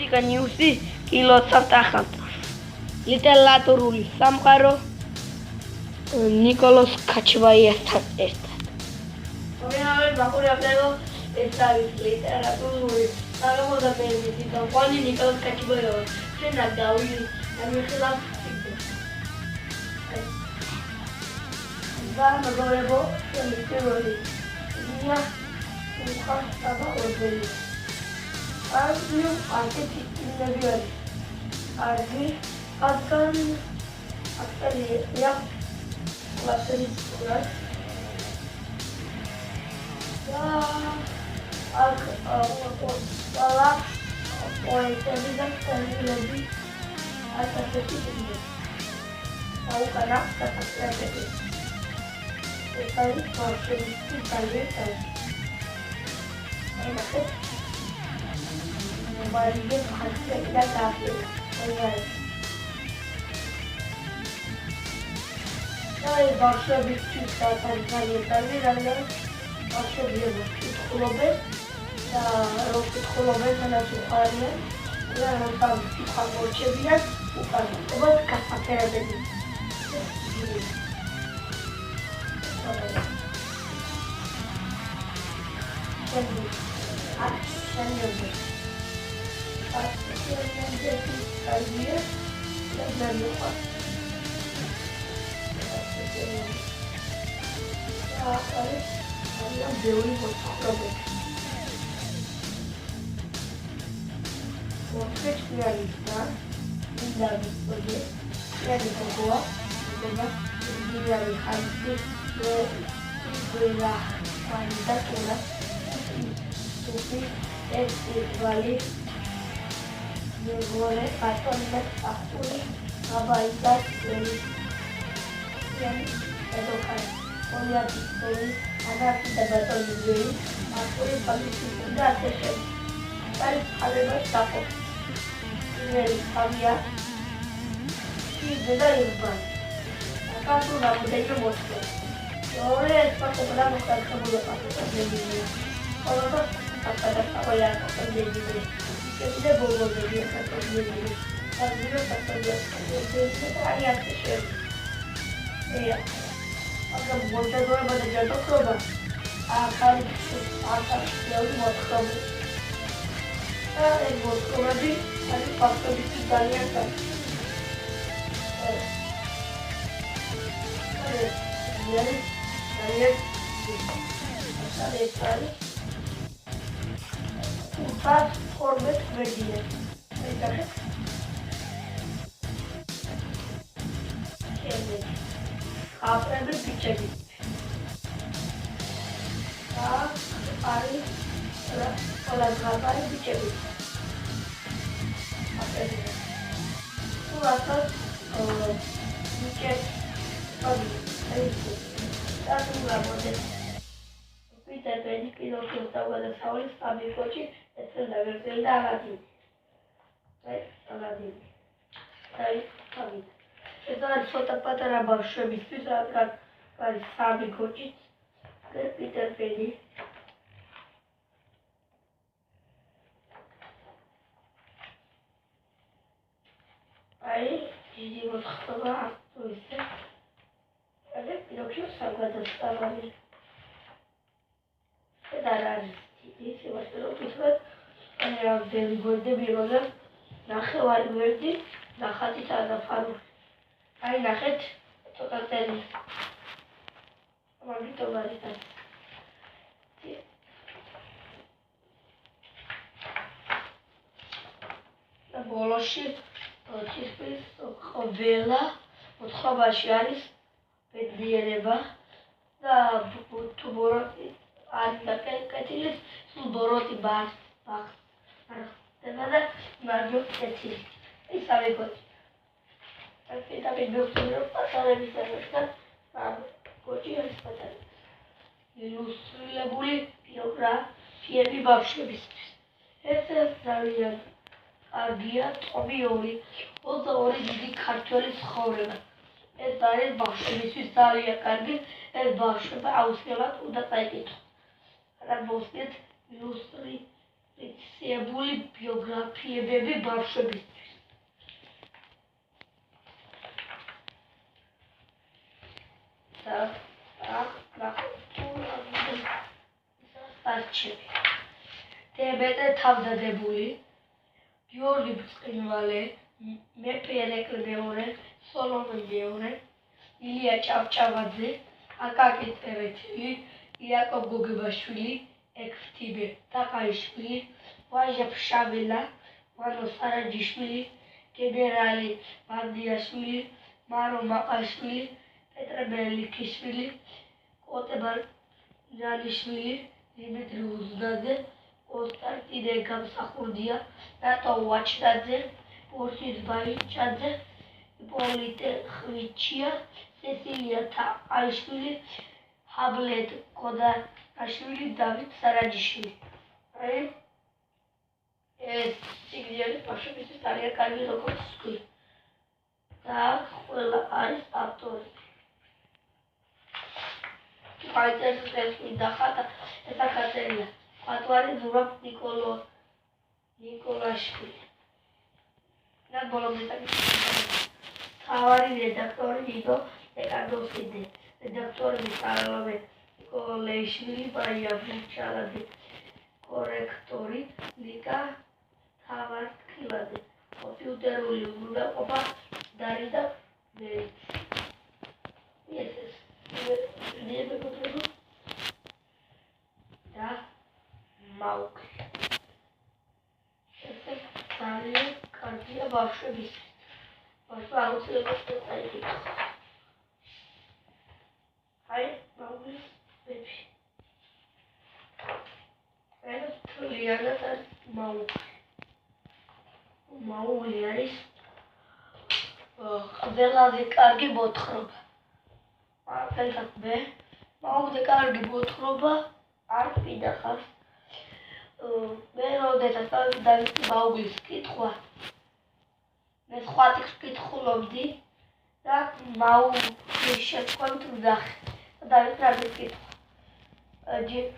პოლიტიკა ნიუსი კილოცავ ტახანტ ლიტერატურული სამყარო ნიკოლოზ ქაჩვაიასთან ერთად. ორინავე ბაკურიაბდელო ეს არის ლიტერატურული საგამოდაბნელი გამყვანი ნიკოლოზ ქაჩვაიავა. შენა დავი ამიხილავ და მოგოლებო შემიძლია ია უხარ საბაოდელი არგიუ არქიტექტურები არგი აკან აკელია კლასერი სკოლას და აკ ოლა პოეტები და სტილები აკეთებდნენ აუკანა საკუთრებები ეს არის პორტრეტი კალვეტა ეს Maria Hasselda Gabriel. Ay başka bir Türk zaten yeterli derler. Başka bir Türk kulübü. Ya Türk kulübü sana Türkiye. Ya tam Türk kulübü bu kadar. O da kasaplara dedi. Şimdi Boleh patung dan aku abaikan dari yang edokan. Lihat itu ada kita batal dari aku ini pagi sudah session. Kali kalau takut dari kalian si beda irfan. Akan tu nak menjadi bosku. Oleh sebab kepada bukan sebelum aku terjadi. Kalau tu apa apa yang akan terjadi. Kita boleh jadi satu diri. Kalau satu diri kita ayat sesuatu. Iya. Agar boleh dua pada jatuh coba. Akan jauh buat kamu. Buat kamu di hari waktu di kalian kan. Jadi kalian sekali. Empat format media. Apa yang dicari? Hari kalau apa yang dicari? Apa itu? Itu rasa dicari pagi. Itu. Tapi nggak boleh. Kita tadi kita tahu ada soal tapi coach itu dah berpindah lagi. Baik, lagi. Baik, lagi. Itu ada suatu patera bahasa bisnis akan sabi coach. Kita tadi. Baik, jadi apa tulisnya? Ada video sangat sekali. Darah ini sebab itu yang dari gede biroga nak khawal berdi nak hati ada faru. Ay nakhet total tadi. Mami tu barita. La boloshi otispis khovela otkhobashi pediereba da tuboroti Ada kecil, boroti bas, Tengah maju kecil. Ini sampai coach. Tapi dokter pasal bisa kan, coach harus pasal. Industri boleh biograf, siapa bahasa bisnis. Itu dari dia Tobiori, itu orang jadi kartulis khawrena. Itu dari bahasa bisnis dari karbi, bahasa apa auskelat udah kayak itu. Ada bosnya industri მითითებული ბიოგრაფიებები ბავშვებისთვის. და არჩევი. დემეტრე თავდადებული, გიორგი ბრწყინვალე, მეფე ერეკლე მეორე, სოლომონ მეორე, ილია ჭავჭავაძე, აკაკი წერეთელი, იაკობ გოგებაშვილი, ექვთიმე თაყაიშვილი, ვაჟა ფშაველა, ვანო სარაჯიშვილი, გენერალი ბანდიაშვილი, მარო მაყაშვილი, პეტრე მელიქიშვილი, კოტე ბარჯანიშვილი, დიმიტრი უზნაძე, კონსტანტინე გამსახურდია, რატო ვაჩნაძე, ბორისის ბაიჭაძე, იპოლიტე ხვიჩია, სესილია თაყაიშვილი, ჰამლეტ კოდარაშვილი, დავით სარაჯიშვილი. ეს სიგნალი ბავშვებისთვის ძალიან კარგი როგორც სკოლი. და ყველა არის ავტორი. კაიტერსი დახატა ესაკატერია. პატვარი ზურაბ ნიკოლაშვილი. და ბოლომდე თავარი რედაქტორი ნინო ეკარდოვსკი, რედაქტორები სალომე ნიკოლაიშვილი, მარია ბუჩალაძე, კორექტორი ლიკა თავარტკილაძე, კომპიუტერული უზრუნველყოფა დარიდა მერიც. და მაუკლი. ესე ძალიან კარგია ბავშვებისთვის. ბავშვი აუცილებლად წაიკითხა. აი, მაუგლის ბეբი. ეს თლიანად არის მაუგლი. მაუგლი არის ყველაზე კარგი მოთხრობა. მაუგლი კარგი მოთხრობა არ ვინახავს. მე როდესაც დავიწყე მაუგლის კითხვა, მე სხვა ტექსტს ვკითხულობდი და მაუგლის შემდგომით ვძახე და დავიწყე ამის კითხვა.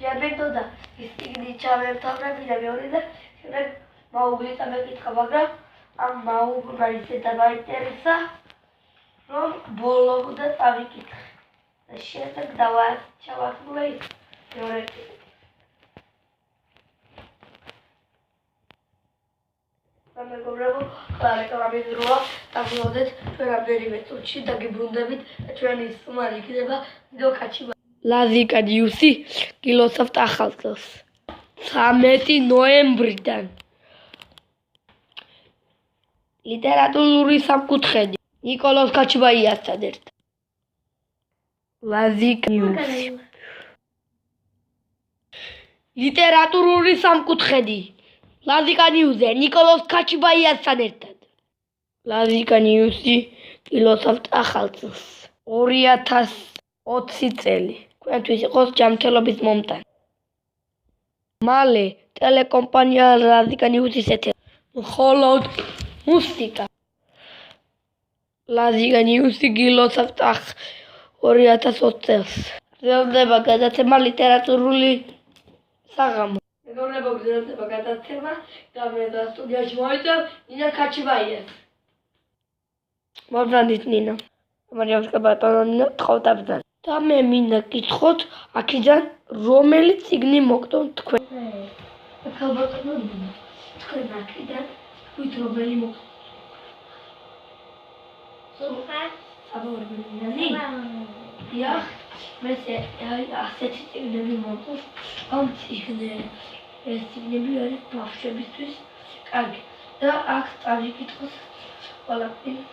ჯერმენდოდა ის წიგნი ჩამემთავრებინა მეორე და შემდეგ მაუგლი წამეკითხა, მაგრამ ამ მაუგლმა ისე დამაინტერესა, რომ ბოლომდე წავიკითხე და შემდეგ ჩავასრულე ის მეორე წიგნი. მეგობრებო, ხლა რეკლამის დროა, დავდივარდეთ ჩვენ რამდენიმე წუთში დაგიბრუნდებით და ჩვენი სტუმარი იქნება ვიდეო კაჩიბა. ლაზიკა ნიუსი გილოსავთ ახალ წელს 13 ნოემბრიდან. ლიტერატურული სამკუთხედი ნიკოლოზ კაჩიბაიასთან ერთად. ლაზიკა ნიუსი. ლიტერატურული სამკუთხედი ლაზიკა ნიუზე ნიკოლოზ კაჩიბაიასთან ერთად. ლაზიკა ნიუსი გილოსავთ ახალ წელს 2020 წელი. თქვენთვის იყოს ჯანმრთელობის მომტანი. მალე ტელეკომპანია ლაზიკა ნიუსის ეთერში. მხოლოდ მუსიკა. ლაზიკა ნიუსი გილოსავთ 2020 წელს. გრძელდება გადაცემა ლიტერატურული საღამო. მეგობრებო, გრძელდება გადაცემა და მე და სტუდიაში მოვიდა ნინა კაჩიბაიას. მოვდანით ნინა. მარიამსკა ბატონო ნინა თხოვდაბძან. და მე მინდა გითხოთ აქედან რომელი წიგნი მოგდონ თქვენ? ბატონო ნინა, თქვენ აქედან ვით რომელი მოგდონ? სულხან საბორბლიანი? დიახ, მე ასეთი წიგნები მოგდონ. ამ ეს წიგნები არის ბავშვებისთვის კარგი. და აქ წავიკითხოთ ყველაფერი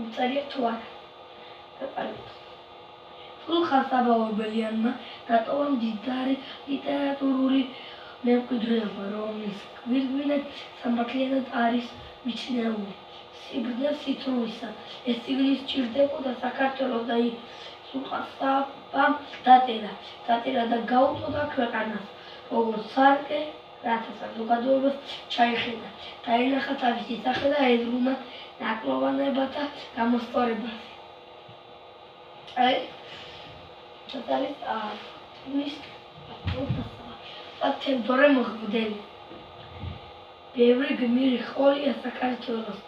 უწერია თუ არა. სულხან საბორბლიანმა დატოვა მდიდარი ლიტერატურული მემკვიდრეობა, რომლის გვირგვინად სამართლიანად არის მიჩნეული. სიბრძნე სითრუისა. ეს წიგნი სჭირდებოდა საქართველოს და სულხან საბამ დაწერა და გაუწოდა ქვეყანას, როგორც სარკე, რათა საზოგადოებას ჩაიხედა, დაინახა თავისი სახე და ეძღვნა ნაკლოვანებათა გამოსწორებაზე. წიგნის ავტორი თემდორე მოხდელი. ბევრი გმირი ჰყოლია საქართველოს,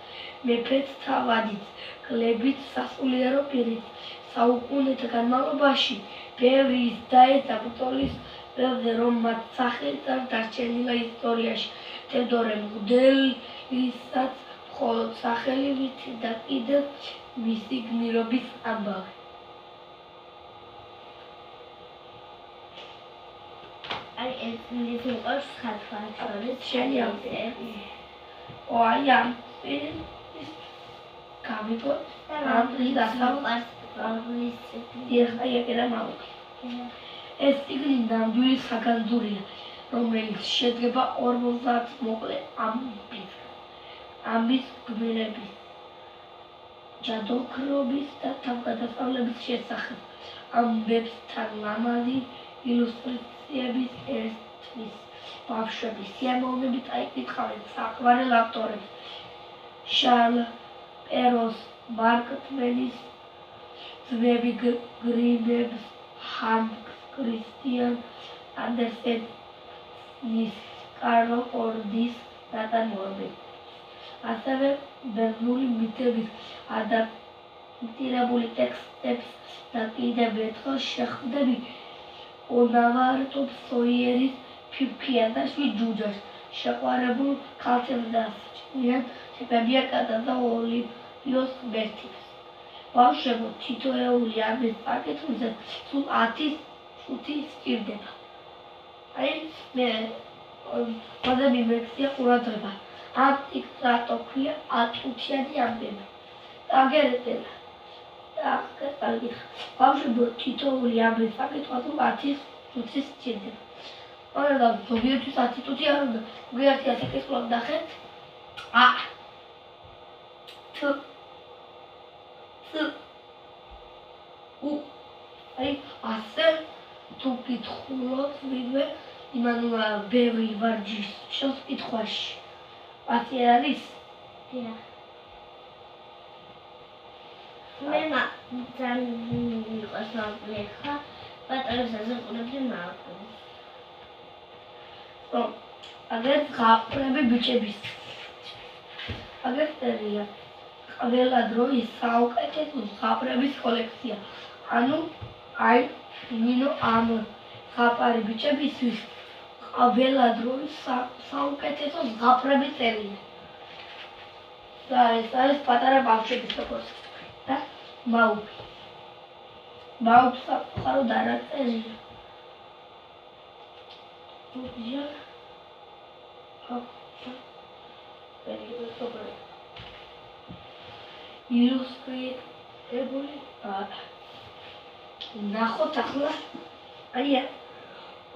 მეფეც თავადით, კლებით სასულიერო პირით. საუკუნეთა განმავლობაში ბევრი ის დაეცა ბრძოლის ველზე, რომ მათ სახელიც არ დარჩენილა ისტორიაში. თევდორე მღვდელისაც მხოლოდ სახელი ვიცით და კიდევ მისი გმირობის ამბავი. აი ეს მიყვარს ხალხს შორის შენი ამბები. აი ამ გავიგო ამ დასავლას დიახაიაკერა მალუკი. ეს წიგნი ნამდვილი საგანძურია, რომელიც შედგება 50 მოკლე ამბის გმირების, ჯადოქრობის და თავგადასავლების შესახებ. ამბებთან ლამაზი ილუსტრაციების ერთვის ბავშვების სიამოვნებით აიკითხავენ საყვარელ ავტორებს. შარლ პეროს, მარკ ტვენის ძმები გრიმებს, ჰანს კრისტიან ანდერსენის, კარლ ორდის ნაწარმოებები. ასევე ბერძნული მითების ადაპტირებული ტექსტებს და კიდევ ერთხელ შეხვდები ონავარტო სოიერის ფიფქია და შვიდ ჯუჯას, შეყვარებულ ქალებს და ჭკვიან ტიპებია კატა ოლივიოს ღმერთებს. ბავშვებო, თითოეული ამის წაკითხვაზე სულ 10 5 სჭირდება. აი მე მოდები მექსია ყურადღება. ამ ტექსტს რატო ქვია აწუთიანი ამბები? აგერეთელა. ბავშვებო, თითოეული ამის წაკითხვაზე 10 5 სჭირდება. მაგრამ ზოგიერთის 10 წუთი არ უნდა. ზოგიერთი 10 კითხვა ნახეთ. აი ასე თუ კითხულობ ვინმე იმანუა ბევრი ვარჯიშობს კითხვაში. ასე არის? დიახ. მე ძალიან მიყვარს მაგალითად ხა პატარა საზოგადოებრივი მაგალითად. აგერ გაფრები ბიჭების. აგერ წერია ყველა დროის საუკეთესო ზღაპრების კოლექცია. ანუ აი ნინო ამ ზღაპარი ბიჭებისთვის ყველა დროის საუკეთესო ზღაპრები წერია. და ეს არის პატარა ბავშვების როგორც და მაუპი. მაუპს საყარო დარაწერია. ოდია. ილუსტრირებული ნახოთ ახლა აი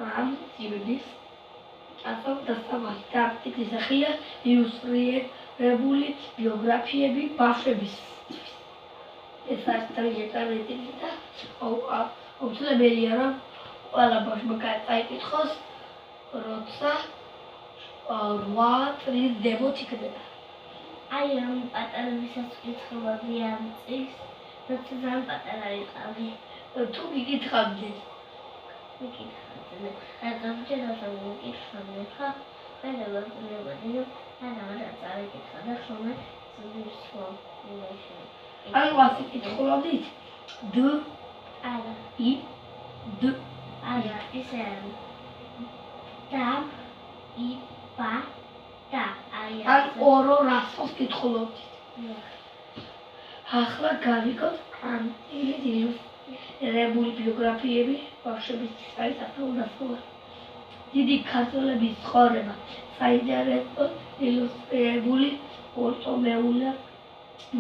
ამ წიგნის დასავლეთ ტაქტიკის ახლა ილუსტრირებული ბიოგრაფიები ბავშვებისთვის. ეს არის ტრიეტარეთი და აუცილებელია რომ ყველა ბავშვმა წაიკითხოს როცა 8 წლის ზემოთ იქნება. აი ამ პატარა ვისაც კითხულობდი ამ წიგნს, როცა ძალიან პატარა იყავი. თუ გიკითხავდი. მიკითხავდი. რატომ მიკითხავდი ხა? მე დავაკვირვებოდი რომ რა წავიკითხა და ხოლმე ზუსტად იმაში. ანუ ასე კითხულობდით? დ არა. ი დ არა, ისე და ი პა და აი ან ორო რასოს კითხულობდით. ახლა გავიგოთ ამ ილუსტრირებული ბიოგრაფიები ბავშვებისთვის არის ახლო. დიდი ქართველების ცხოვრება საინტერესო ილუსტრირებული ორტომეულა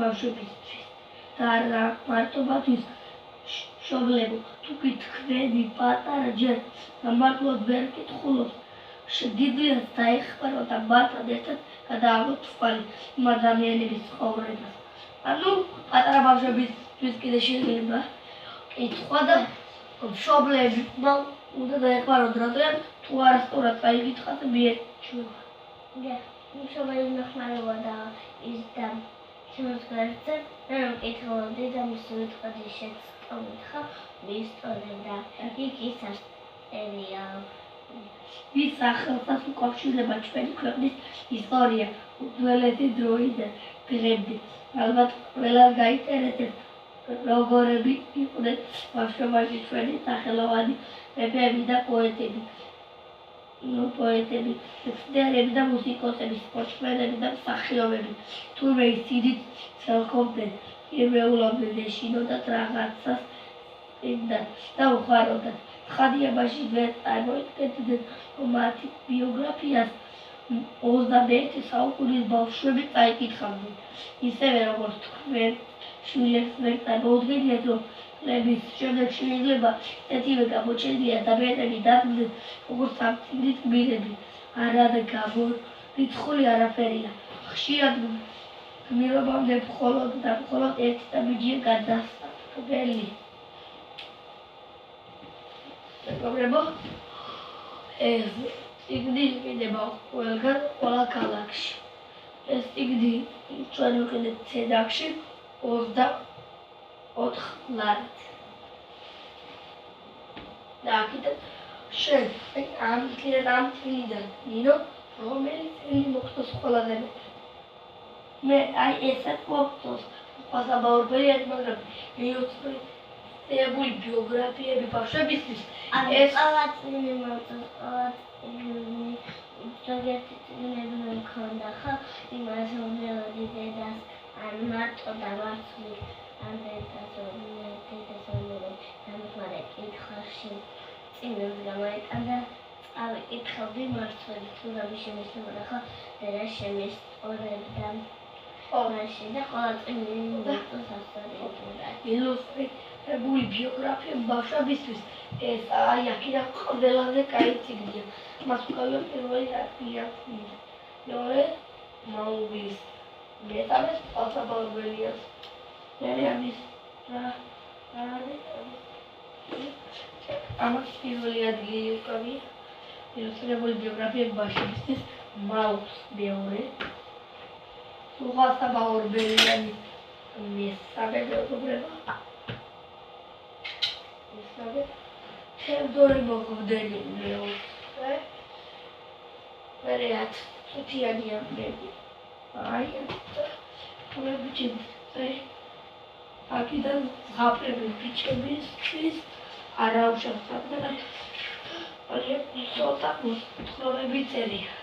ბავშვებისთვის. და რა მარტობათვის მშობლებო, თუ გითქმები პატარა ჯერ მართლაც ვერ კითხულობთ, შეგიძლიათ დაეხმაროთ და მათთან ერთად გადაავალოთ თვალი იმ ადამიანების ცხოვრებას. ანუ პატარა ბავშვებისთვის კიდე შეიძლება კითხვა და მშობლები უნდა დაეხმაროთ, რადგან თუ არასწორად წაიკითხათ მიეჩვევა. მშობლები მეხმარება და ის და შემოძგარზე რომ კითხულობდი და მისი უთხარი შეცდომით ხა მისწოდე და იქ ის არწერია ვის სახელსაც უკავშირდება ჩვენი ქვეყნის ისტორია უძველესი დროიდან დღემდე. ალბათ ყველას გაინტერესებს, როგორები იყვნენ ბავშვობაში ჩვენი სახელოვანი მეფეები და პოეტები, მეცნიერები და მუსიკოსები, სპორტსმენები და მსახიობები. თურმე ისინი ცელყოფდნენ, პირველობდნენ, ეშინოდათ რაღაცას წინდან და უხაროდათ. ცხადია, მაშინ ვერ წარმოიდგენდნენ, რომ მათი ბიოგრაფიას 21 საუკუნის ბავშვები წაიკითხავდნენ. ისევე როგორც თქვენ შვილებს ვერ წარმოუდგენიათ, რომ წლების შემდეგ შეიძლება ისეთივე გამოჩენილი ადამიანები დადგნენ, როგორც ამ წიგნის გმირები. არადა გამორიცხული არაფერია. ხშირად გმირობამდე მხოლოდ და მხოლოდ ერთი და მიდია გადასაქმელი. მეგობრებო, ეს წიგნი იყიდება ყველგან, ყველა ქალაქში. ეს წიგნი ჩვენ ვიყიდეთ ცედაკში 24 ლარით. და აქედან შენ ამ წიგნიდან ნინო, რომელი წიგნი მოგწონს ყველაზე მეტად? მე ესეც მოგწონს, უყვასაბაურბელიანი, მაგრამ მიოცნებული ბიოგრაფიები ბავშვებისთვის ეს ყველა წიგნი მოგწონს, ყველა წიგნი ზოგიერთი წიგნები მქონდა ხო, იმას უმელოდი დედას, ან მარტო დამარცხული, ან დედას დამხმარე კითხვაში წიგნებს გამოიტანდა, წავიკითხავდი მართველი, თუ რამე შემეცნებოდა ხო, დედა შემესწორებდა. მაშინ და ყველა წიგნი მოგწონს ასწორებულად. ილუსტრირებული ბიოგრაფიები ბავშვებისთვის ეს აი აქედან ყველაზე კაი წიგნია. მას უკავია პირველი ადგილი. მეორე მაუგლის, მესამე უყვასაბაურბელიას. მერე ამის რა არის? ამას პირველი ადგილი უკავია ილუსტრირებული ბიოგრაფიები ბავშვებისთვის, მაუგლს მეორე, უყვასაბაურბელიანი მესამე მეგობრებო. თევდორე მოგვდენი მეოთხე, მერე ათწუთიანი ამბები. აი აქედან ზღაპრები ბიჭებისთვის არ აუშავს სამდღაც ცოტა მოთხრობები წერია.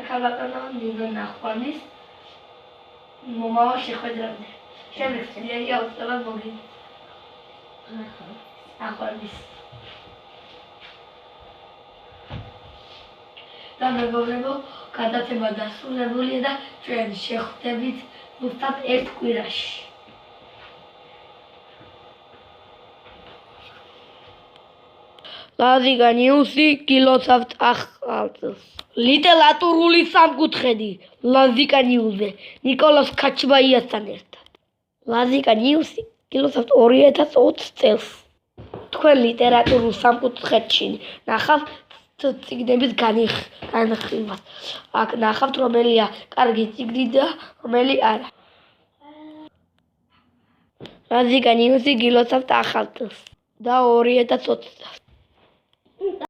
ქალბატონო ნინო ნახვამის მომავალ შეხვედრამდე. შემდეგ წლიანი აუცილებლად მოგიდგენთ. ნახვამის. და მეგობრებო, გადაცემა დასრულებულია და ჩვენ შეხვდებით ზუსტად ერთ კვირაში. ლაზიკა ნიუსი გილოცავთ ახალწელს. ლიტერატურული სამკუთხედი ლაზიკა ნიუსზე ნიკოლოზ ქაჩბაიასთან ერთად. ლაზიკა ნიუსი გილოცავთ 2020 წელს. თქვენ ლიტერატურულ სამკუთხედში ნახავთ წიგნების განხილვას. აქ ნახავთ რომელია კარგი წიგნი და რომელი არა. ლაზიკა ნიუსი გილოცავთ ახალწელს და 2020 წელს.